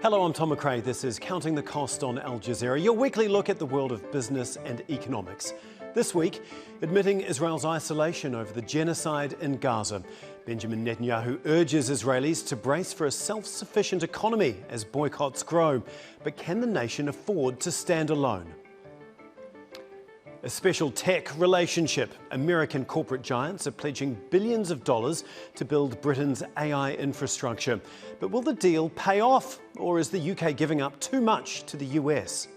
Hello, I'm Tom McRae. This is Counting the Cost on Al Jazeera, your weekly look at the world of business and economics. This week, admitting Israel's isolation over the genocide in Gaza. Benjamin Netanyahu urges Israelis to brace for a self-sufficient economy as boycotts grow. But can the nation afford to stand alone? A special tech relationship. American corporate giants are pledging billions of dollars to build Britain's AI infrastructure. But will the deal pay off, or is the UK giving up too much to the US?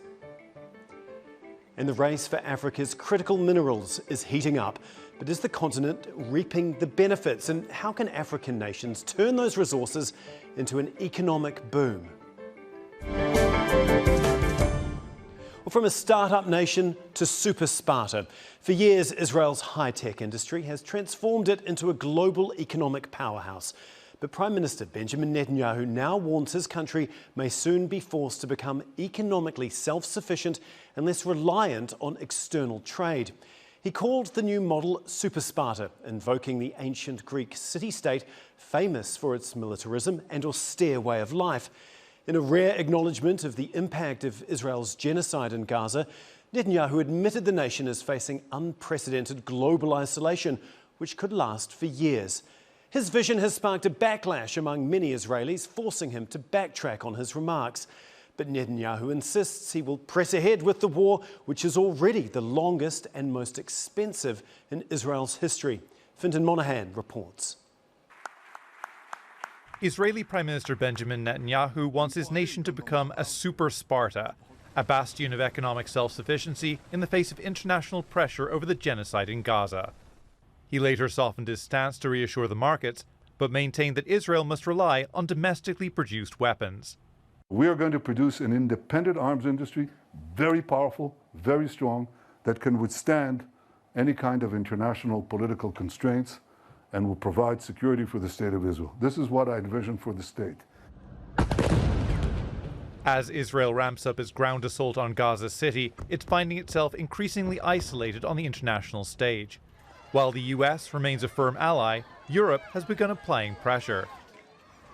And the race for Africa's critical minerals is heating up. But is the continent reaping the benefits? And how can African nations turn those resources into an economic boom? Well, from a startup nation to Super-Sparta. For years, Israel's high-tech industry has transformed it into a global economic powerhouse. But Prime Minister Benjamin Netanyahu now warns his country may soon be forced to become economically self-sufficient and less reliant on external trade. He called the new model Super-Sparta, invoking the ancient Greek city-state famous for its militarism and austere way of life. In a rare acknowledgement of the impact of Israel's genocide in Gaza, Netanyahu admitted the nation is facing unprecedented global isolation, which could last for years. His vision has sparked a backlash among many Israelis, forcing him to backtrack on his remarks. But Netanyahu insists he will press ahead with the war, which is already the longest and most expensive in Israel's history. Fintan Monahan reports. Israeli Prime Minister Benjamin Netanyahu wants his nation to become a Super-Sparta, a bastion of economic self-sufficiency in the face of international pressure over the genocide in Gaza. He later softened his stance to reassure the markets, but maintained that Israel must rely on domestically produced weapons. We are going to produce an independent arms industry, very powerful, very strong, that can withstand any kind of international political constraints and will provide security for the state of Israel. This is what I envision for the state. As Israel ramps up its ground assault on Gaza City, it's finding itself increasingly isolated on the international stage. While the US remains a firm ally, Europe has begun applying pressure.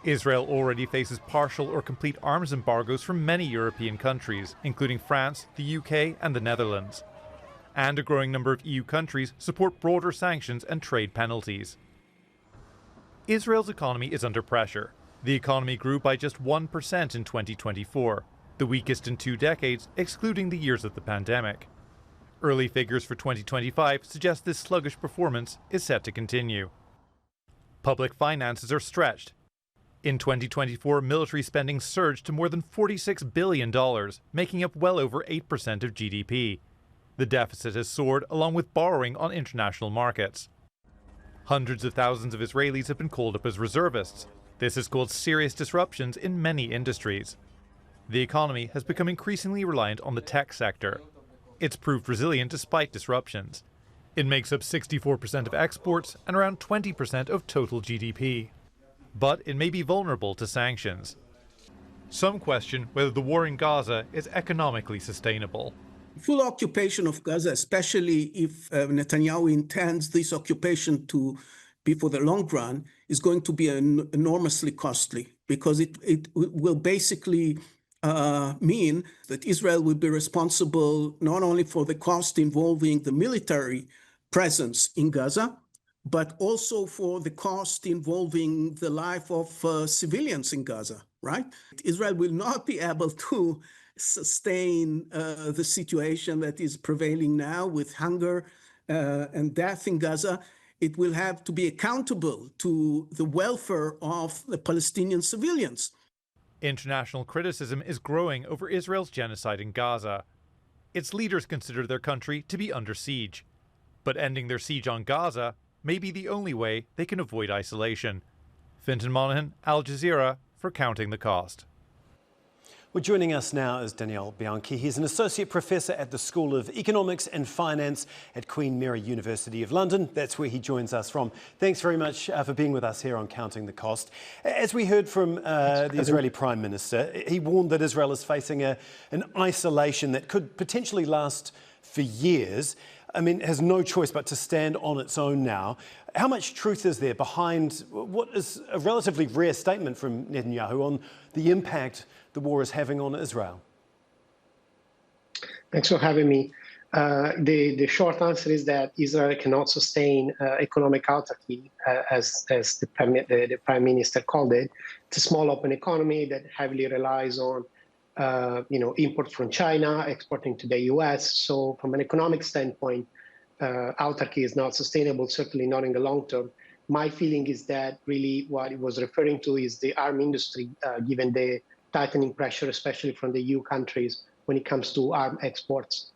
Israel already faces partial or complete arms embargoes from many European countries, including France, the UK and the Netherlands. And a growing number of EU countries support broader sanctions and trade penalties. Israel's economy is under pressure. The economy grew by just 1% in 2024, the weakest in 2 decades, excluding the years of the pandemic. Early figures for 2025 suggest this sluggish performance is set to continue. Public finances are stretched. In 2024, military spending surged to more than $46 billion, making up well over 8% of GDP. The deficit has soared along with borrowing on international markets. Hundreds of thousands of Israelis have been called up as reservists. This has caused serious disruptions in many industries. The economy has become increasingly reliant on the tech sector. It's proved resilient despite disruptions. It makes up 64% of exports and around 20% of total GDP. But it may be vulnerable to sanctions. Some question whether the war in Gaza is economically sustainable. Full occupation of Gaza, especially if Netanyahu intends this occupation to be for the long run, is going to be enormously costly, because it will basically mean that Israel will be responsible not only for the cost involving the military presence in Gaza, but also for the cost involving the life of civilians in Gaza, right? Israel will not be able to sustain the situation that is prevailing now with hunger and death in Gaza. It will have to be accountable to the welfare of the Palestinian civilians. International criticism is growing over Israel's genocide in Gaza. Its leaders consider their country to be under siege. But ending their siege on Gaza may be the only way they can avoid isolation. Fintan Monahan, Al Jazeera, for Counting the Cost. Well, joining us now is Daniele Bianchi. He's an associate professor at the School of Economics and Finance at Queen Mary University of London. That's where he joins us from. Thanks very much for being with us here on Counting the Cost. As we heard from the Israeli Prime Minister, he warned that Israel is facing an isolation that could potentially last for years. I mean, has no choice but to stand on its own now. How much truth is there behind what is a relatively rare statement from Netanyahu on the impact the war is having on Israel? Thanks for having me. The short answer is that Israel cannot sustain economic autarky, as the Prime Minister called it. It's a small open economy that heavily relies on import from China, exporting to the US. So from an economic standpoint, autarky is not sustainable, certainly not in the long term. My feeling is that really what it was referring to is the arms industry, given the tightening pressure, especially from the EU countries when it comes to arms exports.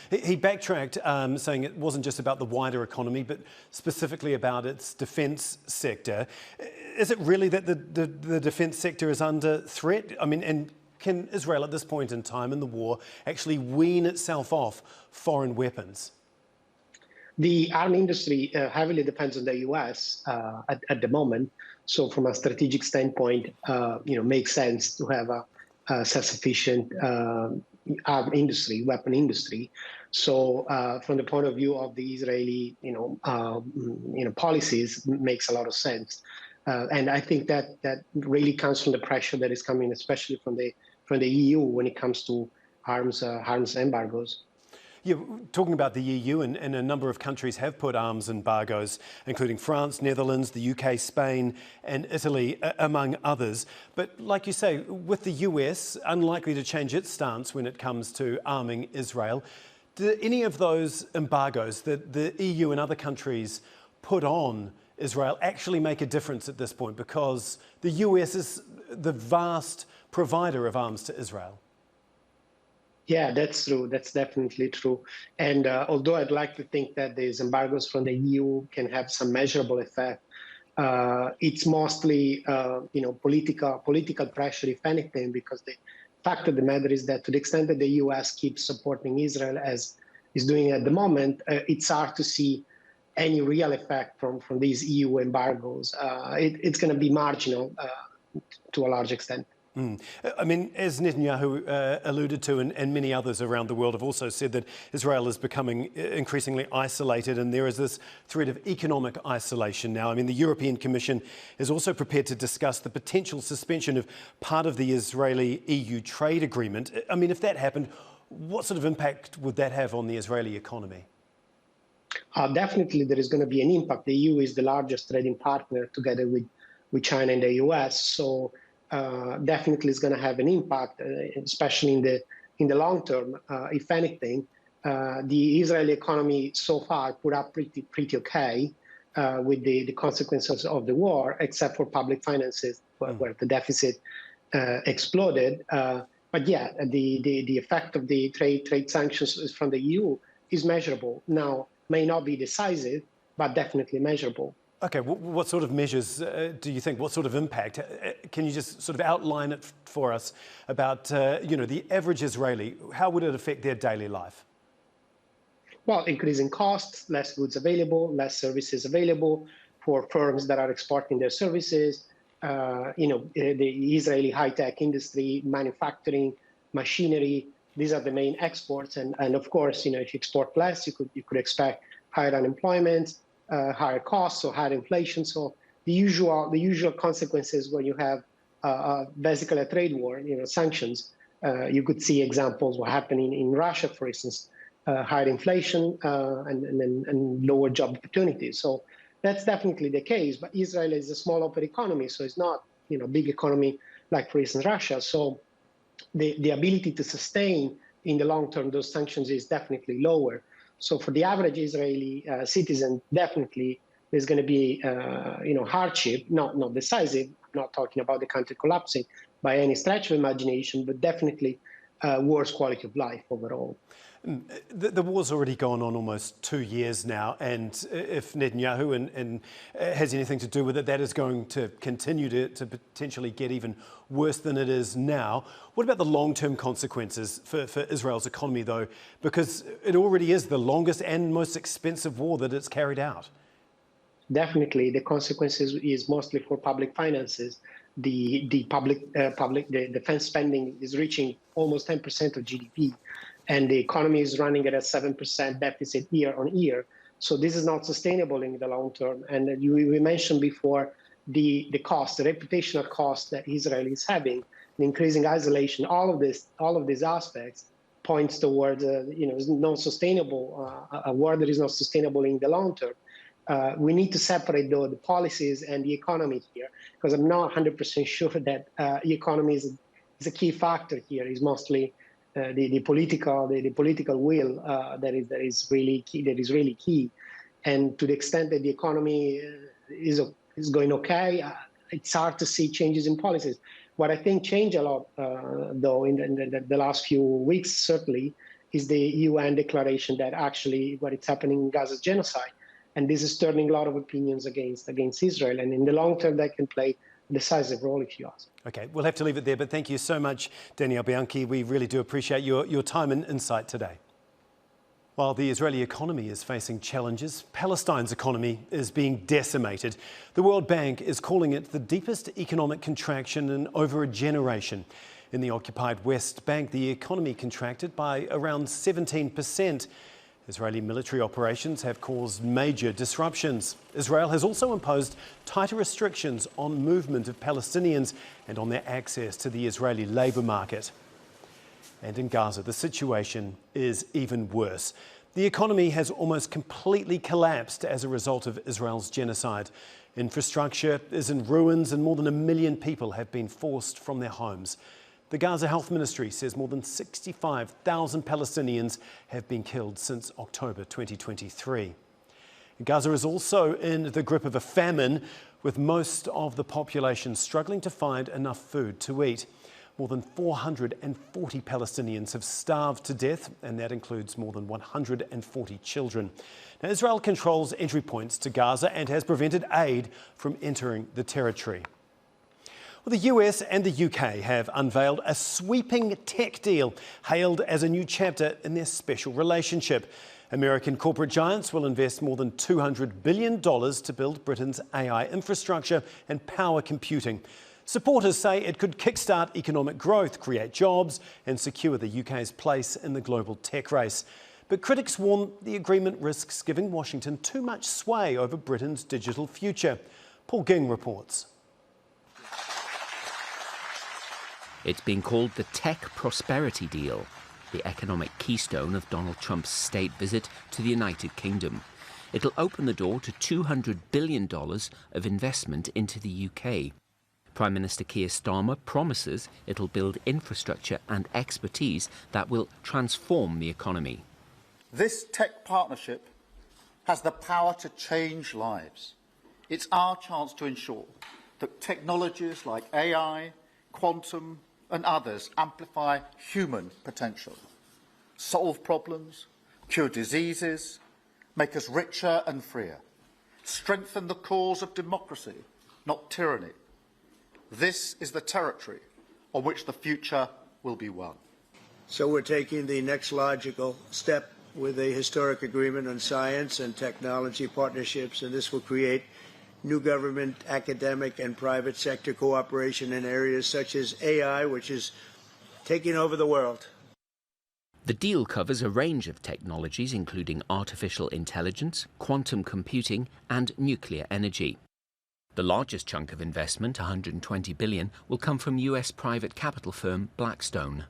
He backtracked, saying it wasn't just about the wider economy, but specifically about its defence sector. Is it really that the defence sector is under threat? I mean, and can Israel at this point in time in the war actually wean itself off foreign weapons? The arms industry heavily depends on the US at the moment. So from a strategic standpoint, makes sense to have a self-sufficient arms industry, weapon industry. So from the point of view of the Israeli, policies, makes a lot of sense. And I think that really comes from the pressure that is coming, especially from the EU when it comes to arms embargoes. Yeah, talking about the EU, and a number of countries have put arms embargoes, including France, Netherlands, the UK, Spain and Italy, among others. But like you say, with the US unlikely to change its stance when it comes to arming Israel, do any of those embargoes that the EU and other countries put on Israel actually make a difference at this point? Because the US is the vast provider of arms to Israel. Yeah, that's true. That's definitely true. And although I'd like to think that these embargoes from the EU can have some measurable effect, it's mostly, political pressure, if anything, because the fact of the matter is that to the extent that the US keeps supporting Israel as is doing at the moment, it's hard to see any real effect from these EU embargoes. It's going to be marginal to a large extent. I mean, as Netanyahu alluded to, and many others around the world have also said, that Israel is becoming increasingly isolated, and there is this threat of economic isolation now. I mean, the European Commission is also prepared to discuss the potential suspension of part of the Israeli-EU trade agreement. I mean, if that happened, what sort of impact would that have on the Israeli economy? Definitely, there is going to be an impact. The EU is the largest trading partner together with China and the US. So definitely is going to have an impact, especially in the long term. If anything, the Israeli economy so far put up pretty okay with the consequences of the war, except for public finances, where the deficit exploded. But yeah, the effect of the trade sanctions from the EU is measurable. Now, may not be decisive, but definitely measurable. Okay, what sort of measures do you think, what sort of impact? Can you just sort of outline it for us about, the average Israeli? How would it affect their daily life? Well, increasing costs, less goods available, less services available for firms that are exporting their services. The Israeli high-tech industry, manufacturing, machinery, these are the main exports. And of course, if you export less, you could expect higher unemployment, higher costs, or higher inflation. So the usual consequences when you have basically a trade war, sanctions. You could see examples what happening in Russia, for instance, higher inflation and lower job opportunities. So that's definitely the case. But Israel is a small open economy, so it's not big economy like, for instance, Russia. So the ability to sustain in the long term those sanctions is definitely lower. So for the average Israeli citizen, definitely there's going to be hardship, not decisive. I'm not talking about the country collapsing by any stretch of imagination, but definitely worse quality of life overall. The war's already gone on almost 2 years now, and if Netanyahu and has anything to do with it, that is going to continue to potentially get even worse than it is now. What about the long-term consequences for Israel's economy, though? Because it already is the longest and most expensive war that it's carried out. Definitely, the consequences is mostly for public finances. The defense spending is reaching almost 10% of GDP. and the economy is running at a 7% deficit year on year. So this is not sustainable in the long term. And we mentioned before the cost, the reputational cost that Israel is having, the increasing isolation. All of these aspects points towards not sustainable, a world that is not sustainable in the long term. We need to separate though the policies and the economy here, because I'm not 100% sure that the economy is a key factor here. It's mostly the political will that is really key. And to the extent that the economy is going okay, it's hard to see changes in policies. What I think changed a lot, though, in the last few weeks, certainly, is the UN declaration that actually what is happening in Gaza is genocide. And this is turning a lot of opinions against Israel. And in the long term, that can play a decisive role, if you ask. OK, we'll have to leave it there. But thank you so much, Daniele Bianchi. We really do appreciate your time and insight today. While the Israeli economy is facing challenges, Palestine's economy is being decimated. The World Bank is calling it the deepest economic contraction in over a generation. In the occupied West Bank, the economy contracted by around 17%. Israeli military operations have caused major disruptions. Israel has also imposed tighter restrictions on movement of Palestinians and on their access to the Israeli labour market. And in Gaza, the situation is even worse. The economy has almost completely collapsed as a result of Israel's genocide. Infrastructure is in ruins and more than 1 million people have been forced from their homes. The Gaza Health Ministry says more than 65,000 Palestinians have been killed since October 2023. Gaza is also in the grip of a famine, with most of the population struggling to find enough food to eat. More than 440 Palestinians have starved to death, and that includes more than 140 children. Now, Israel controls entry points to Gaza and has prevented aid from entering the territory. Well, the US and the UK have unveiled a sweeping tech deal, hailed as a new chapter in their special relationship. American corporate giants will invest more than $200 billion to build Britain's AI infrastructure and power computing. Supporters say it could kickstart economic growth, create jobs and secure the UK's place in the global tech race. But critics warn the agreement risks giving Washington too much sway over Britain's digital future. Paul Ging reports. It's been called the Tech Prosperity Deal, the economic keystone of Donald Trump's state visit to the United Kingdom. It'll open the door to $200 billion of investment into the UK. Prime Minister Keir Starmer promises it'll build infrastructure and expertise that will transform the economy. This tech partnership has the power to change lives. It's our chance to ensure that technologies like AI, quantum and others amplify human potential, solve problems, cure diseases, make us richer and freer, strengthen the cause of democracy, not tyranny. This is the territory on which the future will be won. So we're taking the next logical step with a historic agreement on science and technology partnerships, and this will create new government, academic and private sector cooperation in areas such as AI, which is taking over the world. The deal covers a range of technologies, including artificial intelligence, quantum computing and nuclear energy. The largest chunk of investment, $120 billion, will come from US private capital firm Blackstone.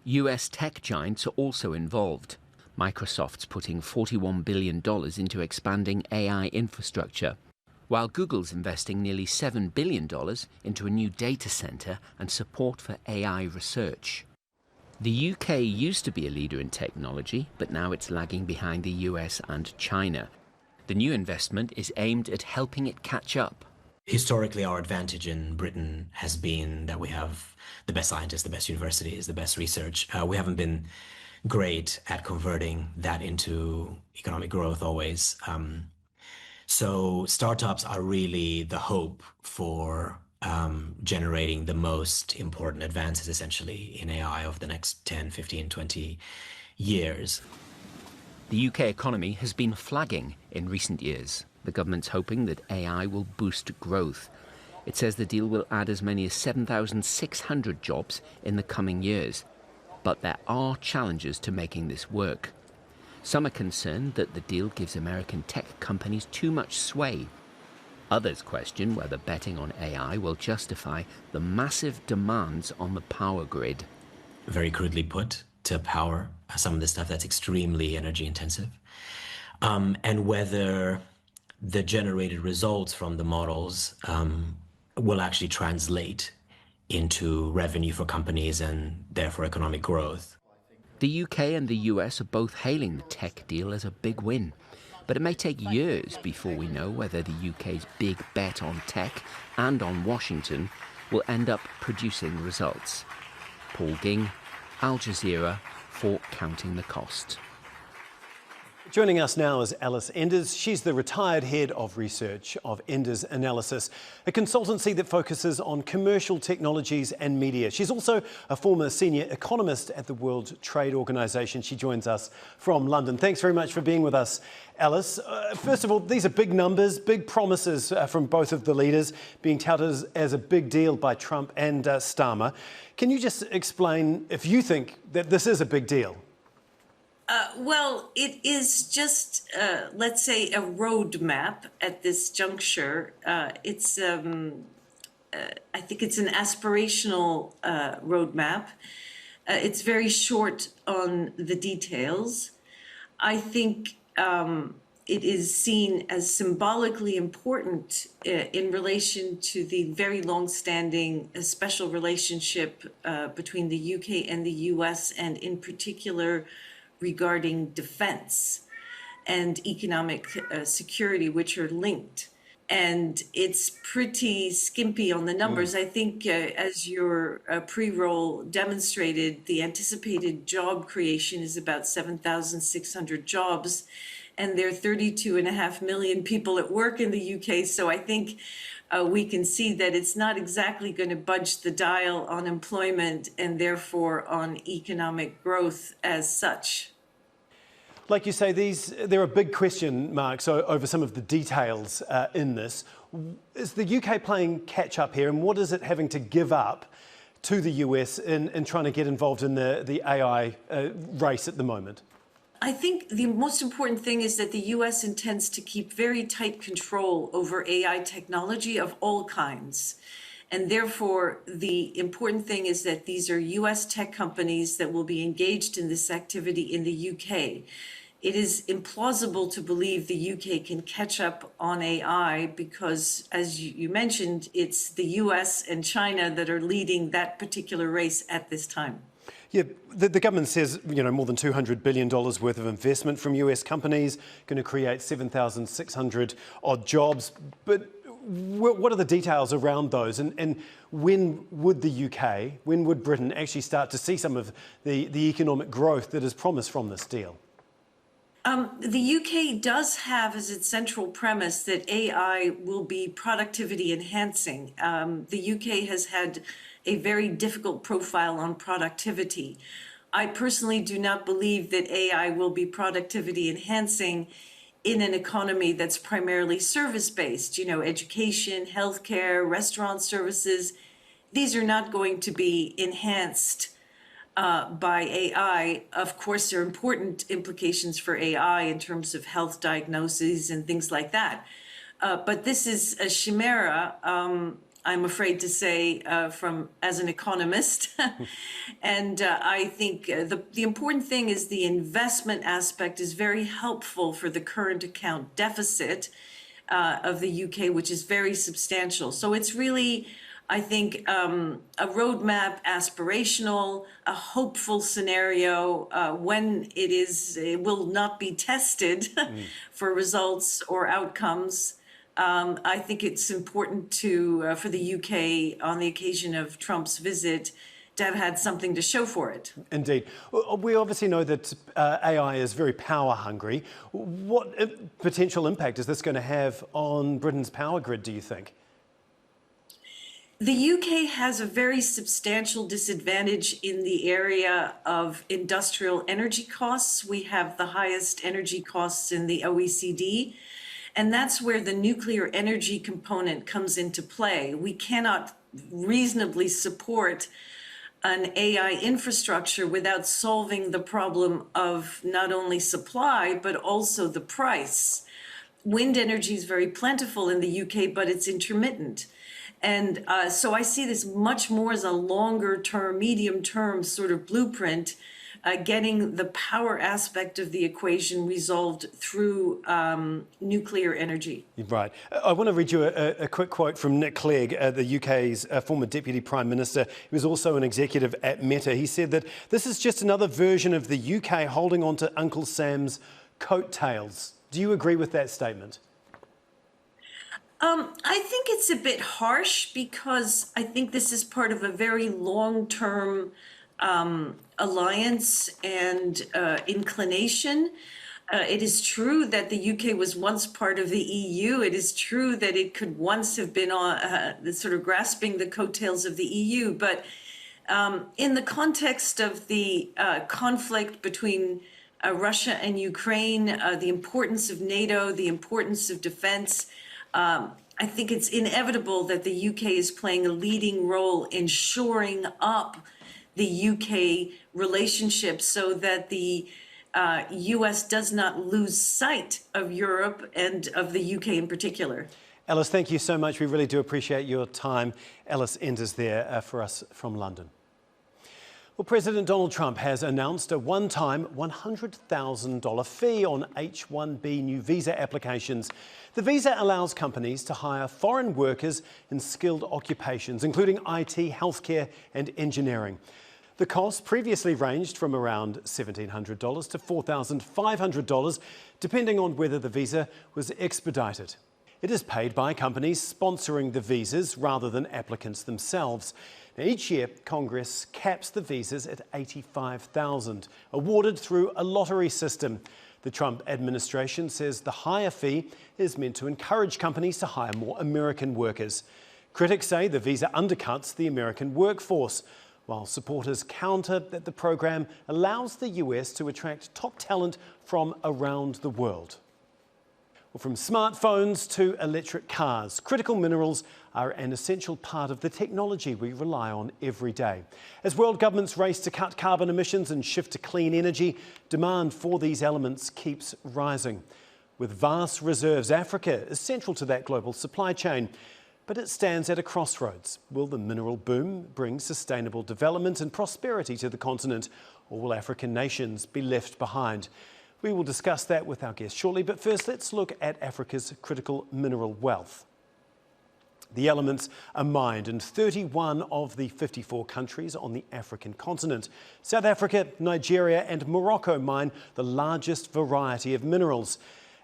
US tech giants are also involved. Microsoft's putting $41 billion into expanding AI infrastructure, while Google's investing nearly $7 billion into a new data center and support for AI research. The UK used to be a leader in technology, but now it's lagging behind the US and China. The new investment is aimed at helping it catch up. Historically, our advantage in Britain has been that we have the best scientists, the best universities, the best research. We haven't been great at converting that into economic growth always. So startups are really the hope for generating the most important advances, essentially, in AI over the next 10, 15, 20 years. The UK economy has been flagging in recent years. The government's hoping that AI will boost growth. It says the deal will add as many as 7,600 jobs in the coming years. But there are challenges to making this work. Some are concerned that the deal gives American tech companies too much sway. Others question whether betting on AI will justify the massive demands on the power grid. Very crudely put, to power some of the stuff that's extremely energy intensive. And whether the generated results from the models will actually translate into revenue for companies and therefore economic growth. The UK and the US are both hailing the tech deal as a big win. But it may take years before we know whether the UK's big bet on tech and on Washington will end up producing results. Paul Ging, Al Jazeera, for Counting the Cost. Joining us now is Alice Enders. She's the retired head of research of Enders Analysis, a consultancy that focuses on commercial technologies and media. She's also a former senior economist at the World Trade Organization. She joins us from London. Thanks very much for being with us, Alice. First of all, these are big numbers, big promises from both of the leaders, being touted as a big deal by Trump and Starmer. Can you just explain if you think that this is a big deal? Well, it is just, let's say, a roadmap at this juncture. I think it's an aspirational roadmap. It's very short on the details. I think it is seen as symbolically important in relation to the very long-standing special relationship between the UK and the US, and in particular, regarding defense and economic security, which are linked. And it's pretty skimpy on the numbers. I think as your pre-roll demonstrated, the anticipated job creation is about 7,600 jobs, and there are 32.5 million people at work in the UK. So I think we can see that it's not exactly going to budge the dial on employment and therefore on economic growth as such. Like you say, there are big question marks over some of the details in this. Is the UK playing catch up here, and what is it having to give up to the US in trying to get involved in the AI race at the moment? I think the most important thing is that the US intends to keep very tight control over AI technology of all kinds. And therefore, the important thing is that these are US tech companies that will be engaged in this activity in the UK. It is implausible to believe the UK can catch up on AI because, as you mentioned, it's the US and China that are leading that particular race at this time. Yeah, the government says, more than $200 billion worth of investment from US companies, going to create 7,600 odd jobs. But what are the details around those? And when would the UK, when would Britain actually start to see some of the economic growth that is promised from this deal? The UK does have as its central premise that AI will be productivity enhancing. The UK has had a very difficult profile on productivity. I personally do not believe that AI will be productivity enhancing in an economy that's primarily service-based, education, healthcare, restaurant services. These are not going to be enhanced by AI. Of course, there are important implications for AI in terms of health diagnoses and things like that. But this is a chimera, I'm afraid to say, as an economist. And I think the important thing is the investment aspect is very helpful for the current account deficit of the UK, which is very substantial. So it's really, I think, a roadmap, aspirational, a hopeful scenario when it will not be tested for results or outcomes. I think it's important for the UK, on the occasion of Trump's visit, to have had something to show for it. Indeed. We obviously know that AI is very power hungry. What potential impact is this going to have on Britain's power grid, do you think? The UK has a very substantial disadvantage in the area of industrial energy costs. We have the highest energy costs in the OECD, and that's where the nuclear energy component comes into play. We cannot reasonably support an AI infrastructure without solving the problem of not only supply, but also the price. Wind energy is very plentiful in the UK, but it's intermittent. And so I see this much more as a longer term, medium term sort of blueprint, getting the power aspect of the equation resolved through nuclear energy. Right. I want to read you a quick quote from Nick Clegg, the UK's former Deputy Prime Minister. He was also an executive at Meta. He said that this is just another version of the UK holding on to Uncle Sam's coattails. Do you agree with that statement? I think it's a bit harsh because I think this is part of a very long-term alliance and inclination. It is true that the UK was once part of the EU. It is true that it could once have been sort of grasping the coattails of the EU. But in the context of the conflict between Russia and Ukraine, the importance of NATO, the importance of defense, I think it's inevitable that the UK is playing a leading role in shoring up the UK relationship so that the US does not lose sight of Europe and of the UK in particular. Alice, thank you so much. We really do appreciate your time. Alice Enders there for us from London. Well, President Donald Trump has announced a one-time $100,000 fee on H-1B new visa applications. The visa allows companies to hire foreign workers in skilled occupations, including IT, healthcare and engineering. The cost previously ranged from around $1,700 to $4,500, depending on whether the visa was expedited. It is paid by companies sponsoring the visas rather than applicants themselves. Now, each year, Congress caps the visas at $85,000, awarded through a lottery system. The Trump administration says the higher fee is meant to encourage companies to hire more American workers. Critics say the visa undercuts the American workforce, while supporters counter that the program allows the US to attract top talent from around the world. Well, from smartphones to electric cars, critical minerals are an essential part of the technology we rely on every day. As world governments race to cut carbon emissions and shift to clean energy, demand for these elements keeps rising. With vast reserves, Africa is central to that global supply chain. But it stands at a crossroads. Will the mineral boom bring sustainable development and prosperity to the continent, or will African nations be left behind? We will discuss that with our guest shortly, but first let's look at Africa's critical mineral wealth. The elements are mined in 31 of the 54 countries on the African continent. South Africa, Nigeria and Morocco mine the largest variety of minerals.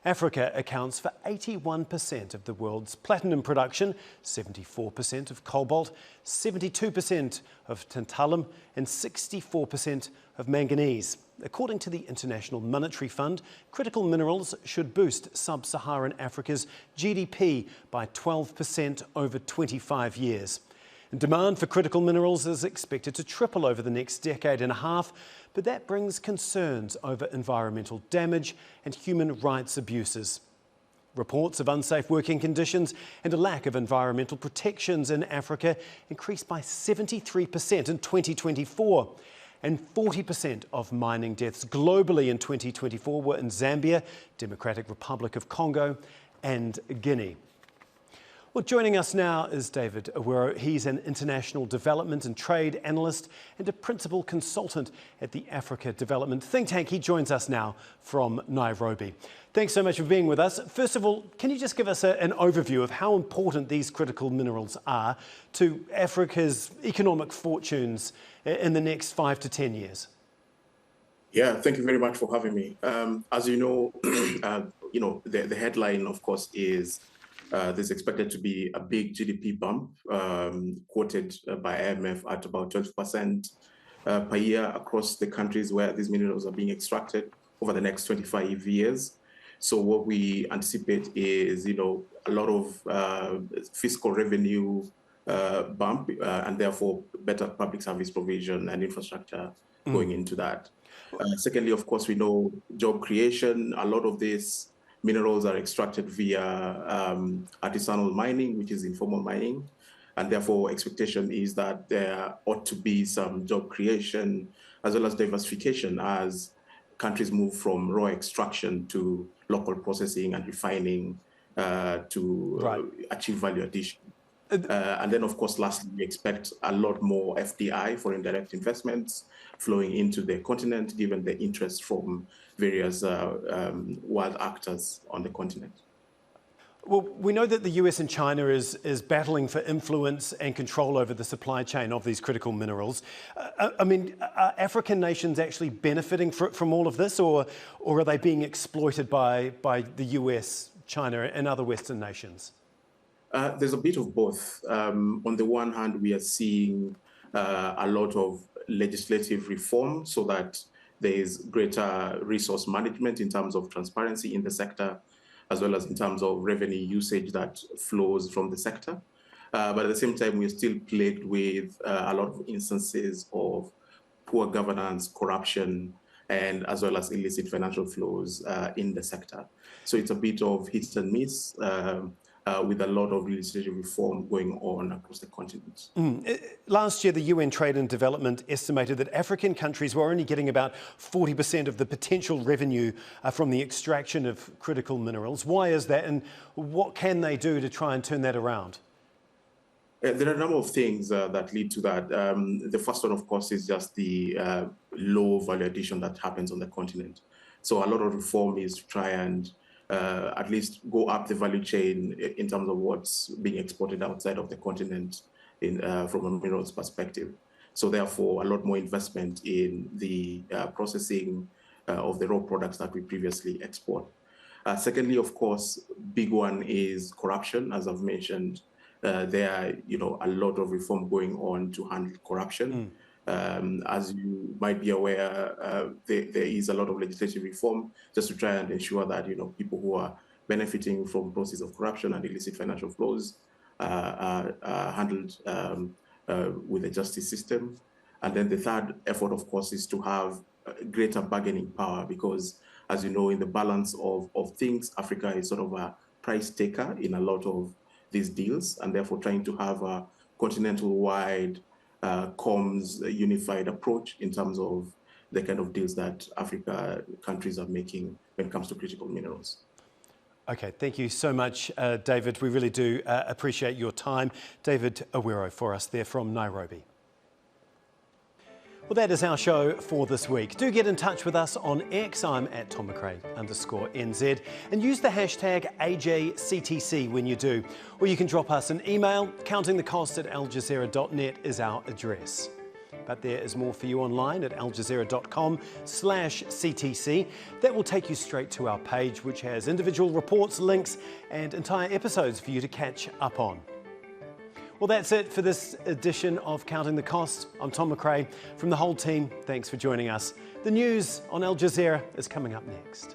Africa accounts for 81% of the world's platinum production, 74% of cobalt, 72% of tantalum and 64% of manganese. According to the International Monetary Fund, critical minerals should boost sub-Saharan Africa's GDP by 12% over 25 years. And demand for critical minerals is expected to triple over the next decade and a half, but that brings concerns over environmental damage and human rights abuses. Reports of unsafe working conditions and a lack of environmental protections in Africa increased by 73% in 2024. And 40% of mining deaths globally in 2024 were in Zambia, Democratic Republic of Congo and Guinea. Well, joining us now is David Awero. He's an international development and trade analyst and a principal consultant at the Africa Development think tank. He joins us now from Nairobi. Thanks so much for being with us. First of all, can you just give us an overview of how important these critical minerals are to Africa's economic fortunes in the next 5 to 10 years? Yeah, thank you very much for having me. As you know, the headline, of course, is there's expected to be a big GDP bump, quoted by IMF at about 12% per year across the countries where these minerals are being extracted over the next 25 years. So what we anticipate is, a lot of fiscal revenue bump and therefore better public service provision and infrastructure going into that. Secondly, of course, we know job creation. A lot of these minerals are extracted via artisanal mining, which is informal mining. And therefore, expectation is that there ought to be some job creation as well as diversification as countries move from raw extraction to local processing and refining to achieve value addition. And then, of course, lastly, we expect a lot more FDI, foreign direct investments, flowing into the continent, given the interest from various world actors on the continent. Well, we know that the US and China is battling for influence and control over the supply chain of these critical minerals. I mean, are African nations actually benefiting from all of this, or are they being exploited by the US, China, and other Western nations? There's a bit of both. On the one hand, we are seeing a lot of legislative reform so that there is greater resource management in terms of transparency in the sector, as well as in terms of revenue usage that flows from the sector. But at the same time, we're still plagued with a lot of instances of poor governance, corruption, and as well as illicit financial flows in the sector. So it's a bit of hit and miss with a lot of legislative reform going on across the continent. Last year, the UN Trade and Development estimated that African countries were only getting about 40% of the potential revenue from the extraction of critical minerals. Why is that, and what can they do to try and turn that around? There are a number of things that lead to that. The first one, of course, is just the low value addition that happens on the continent. So a lot of reform is to try and at least go up the value chain in terms of what's being exported outside of the continent from a minerals perspective. So therefore, a lot more investment in the processing of the raw products that we previously export. Secondly, of course, big one is corruption. As I've mentioned, there are a lot of reform going on to handle corruption. As you might be aware, there is a lot of legislative reform just to try and ensure that people who are benefiting from process of corruption and illicit financial flows are handled with the justice system. And then the third effort, of course, is to have greater bargaining power because, as you know, in the balance of things, Africa is sort of a price taker in a lot of these deals, and therefore trying to have a continental-wide comms unified approach in terms of the kind of deals that Africa countries are making when it comes to critical minerals. Okay, thank you so much, David. We really do appreciate your time. David Awero for us there from Nairobi. Well, that is our show for this week. Do get in touch with us on X. I'm at @TomMcRae_NZ and use the hashtag AJCTC when you do. Or you can drop us an email. countingthecost@aljazeera.net is our address. But there is more for you online at aljazeera.com/CTC. That will take you straight to our page, which has individual reports, links, and entire episodes for you to catch up on. Well, that's it for this edition of Counting the Cost. I'm Tom McRae. From the whole team, thanks for joining us. The news on Al Jazeera is coming up next.